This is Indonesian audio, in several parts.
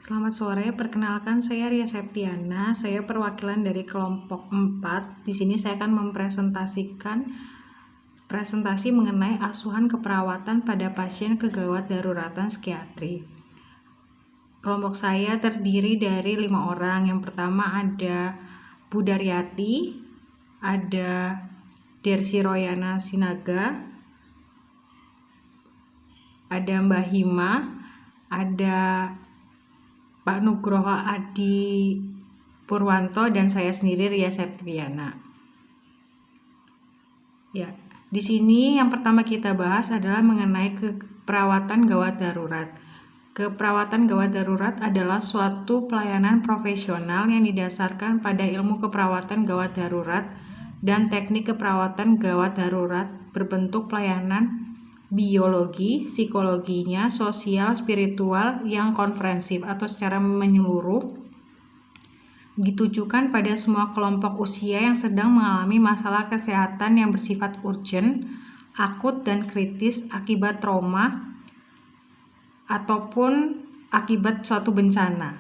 Selamat sore, perkenalkan saya Ria Septiana. Saya perwakilan dari kelompok 4. Di sini saya akan mempresentasikan presentasi mengenai asuhan keperawatan pada pasien kegawat daruratan psikiatri. Kelompok saya terdiri dari 5 orang. Yang pertama ada Bu Daryati, ada Dersi Royana Sinaga, ada Mbak Hima, ada Pak Nugroho Adi Purwanto, dan saya sendiri Ria Septiana. Ya, di sini yang pertama kita bahas adalah mengenai keperawatan gawat darurat. Keperawatan gawat darurat adalah suatu pelayanan profesional yang didasarkan pada ilmu keperawatan gawat darurat dan teknik keperawatan gawat darurat berbentuk pelayanan biologi, psikologinya, sosial, spiritual yang komprehensif atau secara menyeluruh ditujukan pada semua kelompok usia yang sedang mengalami masalah kesehatan yang bersifat urgent, akut, dan kritis akibat trauma ataupun akibat suatu bencana.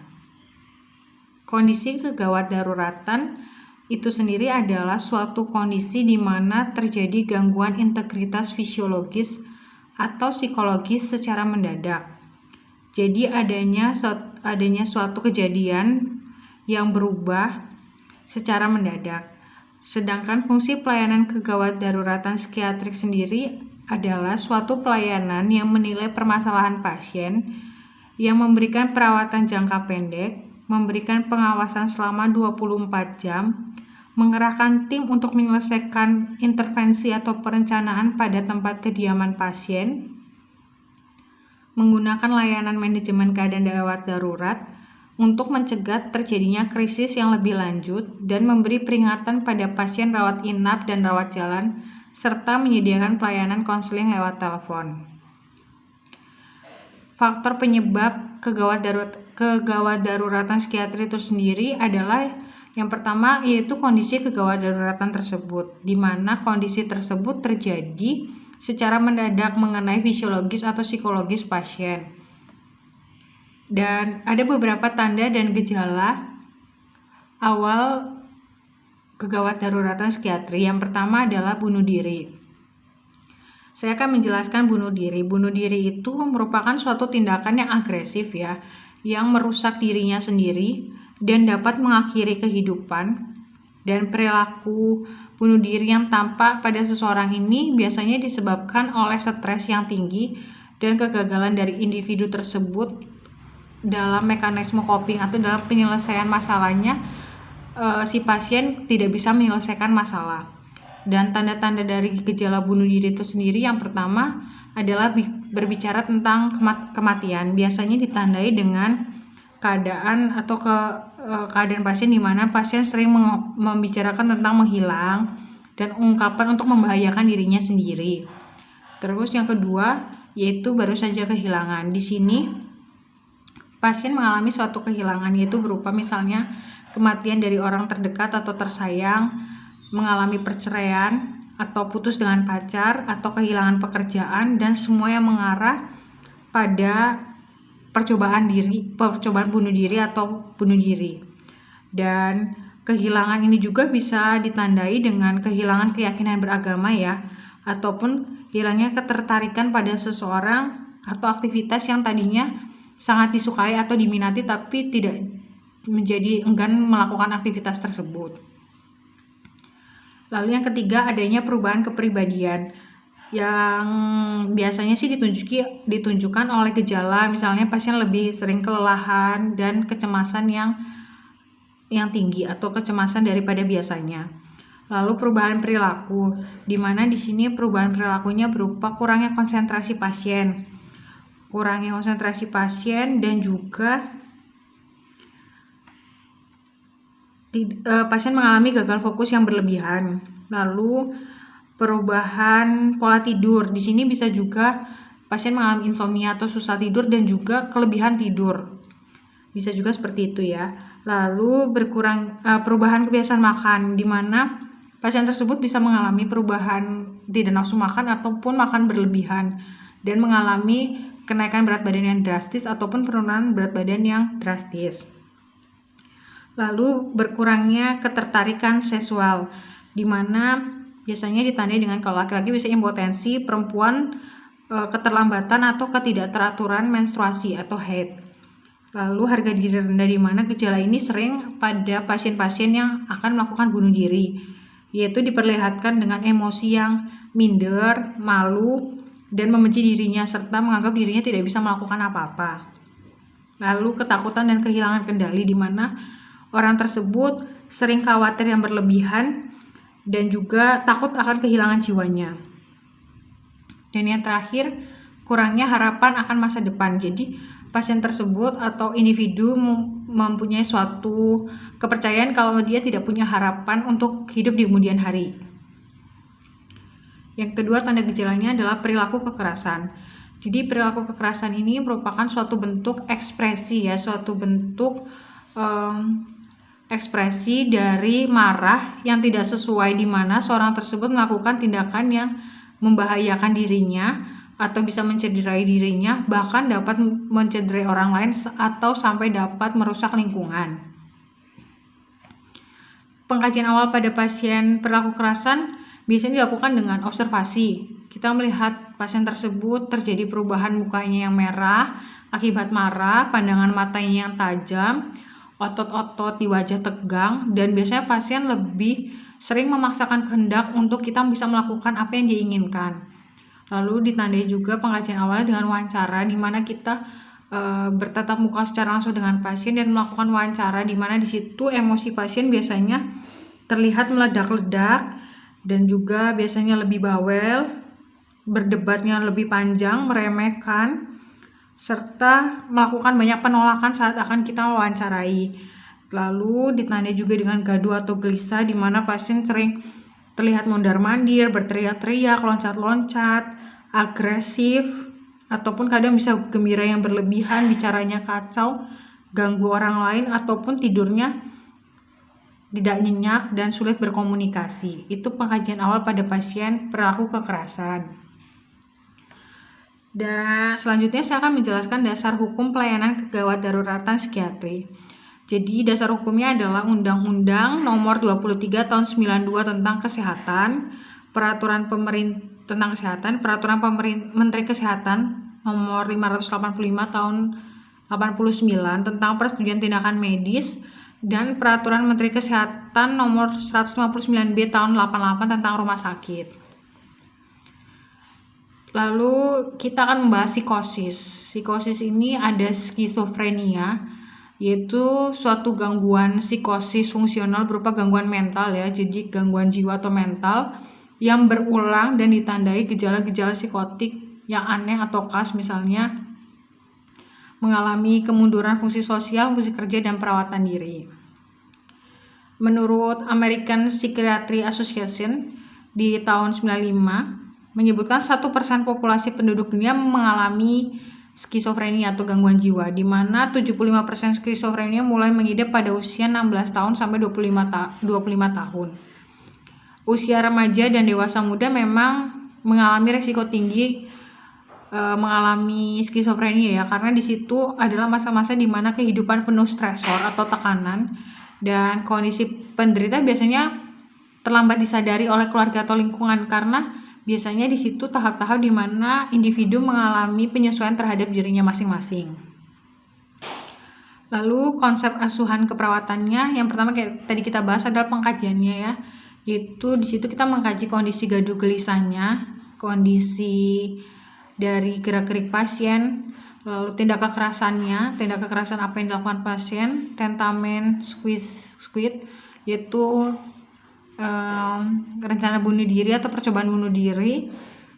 Kondisi kegawat daruratan itu sendiri adalah suatu kondisi di mana terjadi gangguan integritas fisiologis atau psikologis secara mendadak. Jadi adanya suatu kejadian yang berubah secara mendadak. Sedangkan fungsi pelayanan kegawat daruratan psikiatrik sendiri adalah suatu pelayanan yang menilai permasalahan pasien, yang memberikan perawatan jangka pendek, memberikan pengawasan selama 24 jam, mengerahkan tim untuk menyelesaikan intervensi atau perencanaan pada tempat kediaman pasien, menggunakan layanan manajemen keadaan gawat darurat untuk mencegah terjadinya krisis yang lebih lanjut, dan memberi peringatan pada pasien rawat inap dan rawat jalan, serta menyediakan pelayanan konseling lewat telepon. Faktor penyebab kegawat daruratan psikiatri itu sendiri adalah yang pertama yaitu kondisi kegawat daruratan tersebut, di mana kondisi tersebut terjadi secara mendadak mengenai fisiologis atau psikologis pasien. Dan ada beberapa tanda dan gejala awal kegawat daruratan psikiatri. Yang pertama adalah bunuh diri. Saya akan menjelaskan bunuh diri. Bunuh diri itu merupakan suatu tindakan yang agresif ya, yang merusak dirinya sendiri dan dapat mengakhiri kehidupan. Dan perilaku bunuh diri yang tampak pada seseorang ini biasanya disebabkan oleh stres yang tinggi dan kegagalan dari individu tersebut dalam mekanisme coping atau dalam penyelesaian masalahnya. Si pasien tidak bisa menyelesaikan masalah. Dan tanda-tanda dari gejala bunuh diri itu sendiri, yang pertama adalah berbicara tentang kematian. Biasanya ditandai dengan keadaan atau keadaan pasien di mana pasien sering membicarakan tentang menghilang dan ungkapan untuk membahayakan dirinya sendiri. Terus yang kedua yaitu baru saja kehilangan. Di sini pasien mengalami suatu kehilangan, yaitu berupa misalnya kematian dari orang terdekat atau tersayang, mengalami perceraian atau putus dengan pacar, atau kehilangan pekerjaan, dan semua yang mengarah pada percobaan bunuh diri atau bunuh diri. Dan kehilangan ini juga bisa ditandai dengan kehilangan keyakinan beragama ya, ataupun hilangnya ketertarikan pada seseorang atau aktivitas yang tadinya sangat disukai atau diminati tapi tidak menjadi enggan melakukan aktivitas tersebut. Lalu yang ketiga adanya perubahan kepribadian yang biasanya sih ditunjukkan oleh gejala misalnya pasien lebih sering kelelahan dan kecemasan yang tinggi atau kecemasan daripada biasanya. Lalu perubahan perilaku, di mana di sini perubahan perilakunya berupa kurangnya konsentrasi pasien dan juga pasien mengalami gagal fokus yang berlebihan. Lalu perubahan pola tidur, di sini bisa juga pasien mengalami insomnia atau susah tidur dan juga kelebihan tidur, bisa juga seperti itu ya. Lalu perubahan kebiasaan makan, di mana pasien tersebut bisa mengalami perubahan tidak nafsu makan ataupun makan berlebihan dan mengalami kenaikan berat badan yang drastis ataupun penurunan berat badan yang drastis. Lalu berkurangnya ketertarikan seksual, di mana biasanya ditandai dengan kalau laki-laki bisa impotensi, perempuan keterlambatan atau ketidakteraturan menstruasi atau haid. Lalu harga diri rendah, di mana gejala ini sering pada pasien-pasien yang akan melakukan bunuh diri, yaitu diperlihatkan dengan emosi yang minder, malu, dan membenci dirinya serta menganggap dirinya tidak bisa melakukan apa-apa. Lalu ketakutan dan kehilangan kendali, di mana orang tersebut sering khawatir yang berlebihan dan juga takut akan kehilangan jiwanya. Dan yang terakhir, kurangnya harapan akan masa depan. Jadi pasien tersebut atau individu mempunyai suatu kepercayaan kalau dia tidak punya harapan untuk hidup di kemudian hari. Yang kedua, tanda gejalanya adalah perilaku kekerasan. Jadi perilaku kekerasan ini merupakan suatu bentuk ekspresi ya, suatu bentuk ekspresi dari marah yang tidak sesuai, di mana seorang tersebut melakukan tindakan yang membahayakan dirinya atau bisa mencederai dirinya, bahkan dapat mencederai orang lain atau sampai dapat merusak lingkungan. Pengkajian awal pada pasien perilaku kekerasan biasanya dilakukan dengan observasi. Kita melihat pasien tersebut terjadi perubahan mukanya yang merah akibat marah, pandangan matanya yang tajam, otot-otot di wajah tegang, dan biasanya pasien lebih sering memaksakan kehendak untuk kita bisa melakukan apa yang diinginkan. Lalu ditandai juga pengkajian awalnya dengan wawancara, di mana kita bertatap muka secara langsung dengan pasien dan melakukan wawancara, di mana di situ emosi pasien biasanya terlihat meledak-ledak dan juga biasanya lebih bawel, berdebatnya lebih panjang, meremehkan, serta melakukan banyak penolakan saat akan kita wawancarai. Lalu ditandai juga dengan gaduh atau gelisah, di mana pasien sering terlihat mondar-mandir, berteriak-teriak, loncat-loncat, agresif, ataupun kadang bisa gembira yang berlebihan, bicaranya kacau, ganggu orang lain, ataupun tidurnya tidak nyenyak dan sulit berkomunikasi. Itu pengkajian awal pada pasien perilaku kekerasan. Dan selanjutnya saya akan menjelaskan dasar hukum pelayanan kegawat daruratan psikiatri. Jadi dasar hukumnya adalah Undang-Undang Nomor 23 Tahun 92 tentang Kesehatan, Peraturan Pemerintah tentang Kesehatan, Peraturan Menteri Kesehatan Nomor 585 Tahun 89 tentang persetujuan tindakan medis, dan Peraturan Menteri Kesehatan Nomor 159B Tahun 88 tentang rumah sakit. Lalu kita akan membahas psikosis. Psikosis ini ada skizofrenia, yaitu suatu gangguan psikosis fungsional berupa gangguan mental ya, jadi gangguan jiwa atau mental yang berulang dan ditandai gejala-gejala psikotik yang aneh atau khas, misalnya mengalami kemunduran fungsi sosial, fungsi kerja, dan perawatan diri. Menurut American Psychiatry Association di tahun 95 menyebutkan 1% populasi penduduk dunia mengalami skizofrenia atau gangguan jiwa, di mana 75% skizofrenia mulai mengidap pada usia 16 tahun sampai 25 tahun. Usia remaja dan dewasa muda memang mengalami resiko tinggi mengalami skizofrenia ya, karena di situ adalah masa-masa di mana kehidupan penuh stresor atau tekanan, dan kondisi penderita biasanya terlambat disadari oleh keluarga atau lingkungan, karena biasanya di situ tahap-tahap di mana individu mengalami penyesuaian terhadap dirinya masing-masing. Lalu konsep asuhan keperawatannya, yang pertama kayak tadi kita bahas adalah pengkajiannya ya, yaitu di situ kita mengkaji kondisi gaduh gelisahnya, kondisi dari gerak-gerik pasien, lalu tindak kekerasannya, tindak kekerasan apa yang dilakukan pasien, tentamen, squid, yaitu rencana bunuh diri atau percobaan bunuh diri,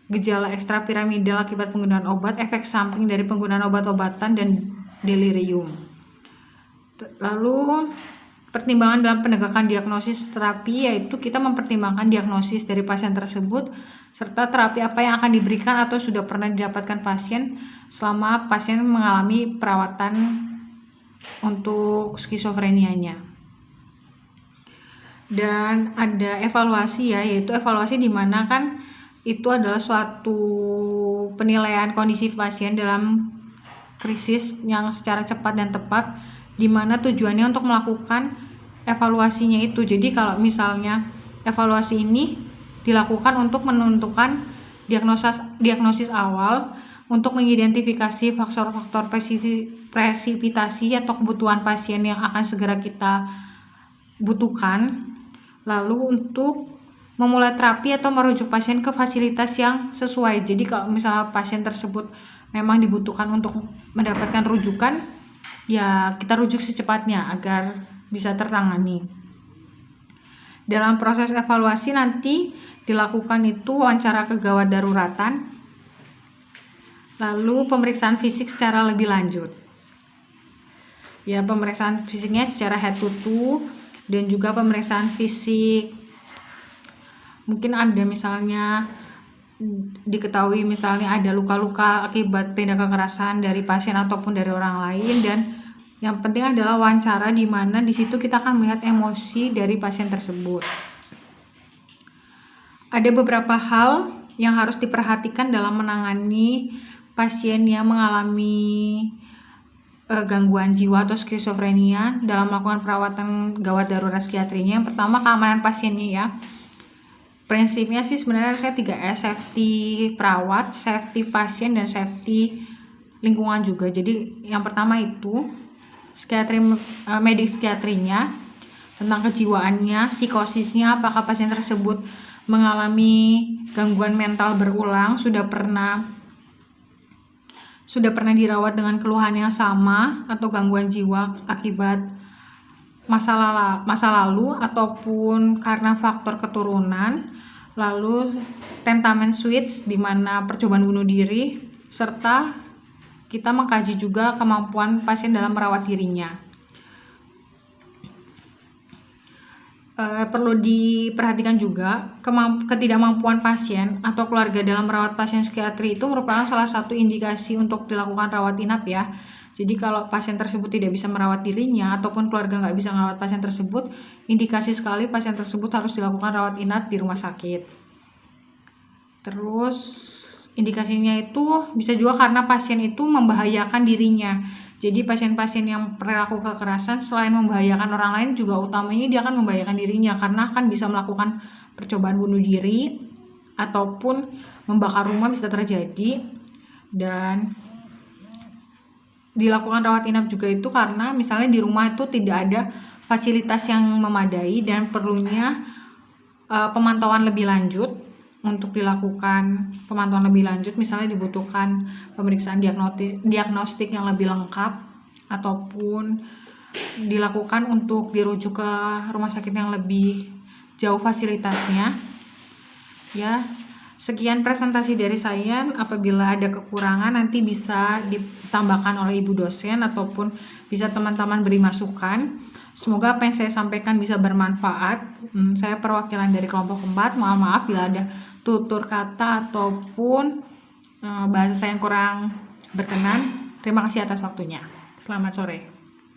gejala ekstrapiramidal akibat penggunaan obat, efek samping dari penggunaan obat-obatan, dan delirium. Lalu pertimbangan dalam penegakan diagnosis terapi, yaitu kita mempertimbangkan diagnosis dari pasien tersebut serta terapi apa yang akan diberikan atau sudah pernah didapatkan pasien selama pasien mengalami perawatan untuk skizofrenianya. Dan ada evaluasi ya, yaitu evaluasi di mana kan itu adalah suatu penilaian kondisi pasien dalam krisis yang secara cepat dan tepat, di mana tujuannya untuk melakukan evaluasinya itu. Jadi kalau misalnya evaluasi ini dilakukan untuk menentukan diagnosis awal, untuk mengidentifikasi faktor-faktor presipitasi atau kebutuhan pasien yang akan segera kita butuhkan, lalu untuk memulai terapi atau merujuk pasien ke fasilitas yang sesuai. Jadi kalau misalnya pasien tersebut memang dibutuhkan untuk mendapatkan rujukan, ya kita rujuk secepatnya agar bisa tertangani. Dalam proses evaluasi nanti dilakukan itu wawancara kegawat daruratan, lalu pemeriksaan fisik secara lebih lanjut. Ya, pemeriksaan fisiknya secara head to toe dan juga pemeriksaan fisik. Mungkin ada misalnya diketahui misalnya ada luka-luka akibat tindak kekerasan dari pasien ataupun dari orang lain, dan yang penting adalah wawancara, di mana di situ kita akan melihat emosi dari pasien tersebut. Ada beberapa hal yang harus diperhatikan dalam menangani pasien yang mengalami gangguan jiwa atau skizofrenia dalam melakukan perawatan gawat darurat psikiatrinya. Yang pertama, keamanan pasiennya ya. Prinsipnya sih sebenarnya saya 3S, safety perawat, safety pasien, dan safety lingkungan juga. Jadi yang pertama itu medik psikiatrinya, tentang kejiwaannya, psikosisnya, apakah pasien tersebut mengalami gangguan mental berulang, sudah pernah dirawat dengan keluhan yang sama atau gangguan jiwa akibat masa lalu ataupun karena faktor keturunan, lalu tentamen switch di mana percobaan bunuh diri, serta kita mengkaji juga kemampuan pasien dalam merawat dirinya. Perlu diperhatikan juga ketidakmampuan pasien atau keluarga dalam merawat pasien psikiatri itu merupakan salah satu indikasi untuk dilakukan rawat inap ya. Jadi kalau pasien tersebut tidak bisa merawat dirinya ataupun keluarga nggak bisa merawat pasien tersebut, indikasi sekali pasien tersebut harus dilakukan rawat inap di rumah sakit. Terus indikasinya itu bisa juga karena pasien itu membahayakan dirinya. Jadi pasien-pasien yang perilaku kekerasan selain membahayakan orang lain, juga utamanya dia akan membahayakan dirinya karena akan bisa melakukan percobaan bunuh diri ataupun membakar rumah bisa terjadi. Dan dilakukan rawat inap juga itu karena misalnya di rumah itu tidak ada fasilitas yang memadai dan perlunya pemantauan lebih lanjut. Untuk dilakukan pemantauan lebih lanjut, misalnya dibutuhkan pemeriksaan diagnostik yang lebih lengkap, ataupun dilakukan untuk dirujuk ke rumah sakit yang lebih jauh fasilitasnya. Ya, sekian presentasi dari saya. Apabila ada kekurangan nanti bisa ditambahkan oleh ibu dosen ataupun bisa teman-teman beri masukan. Semoga apa yang saya sampaikan bisa bermanfaat. Saya perwakilan dari kelompok 4. Mohon maaf bila ada tutur kata ataupun bahasa saya yang kurang berkenan. Terima kasih atas waktunya. Selamat sore.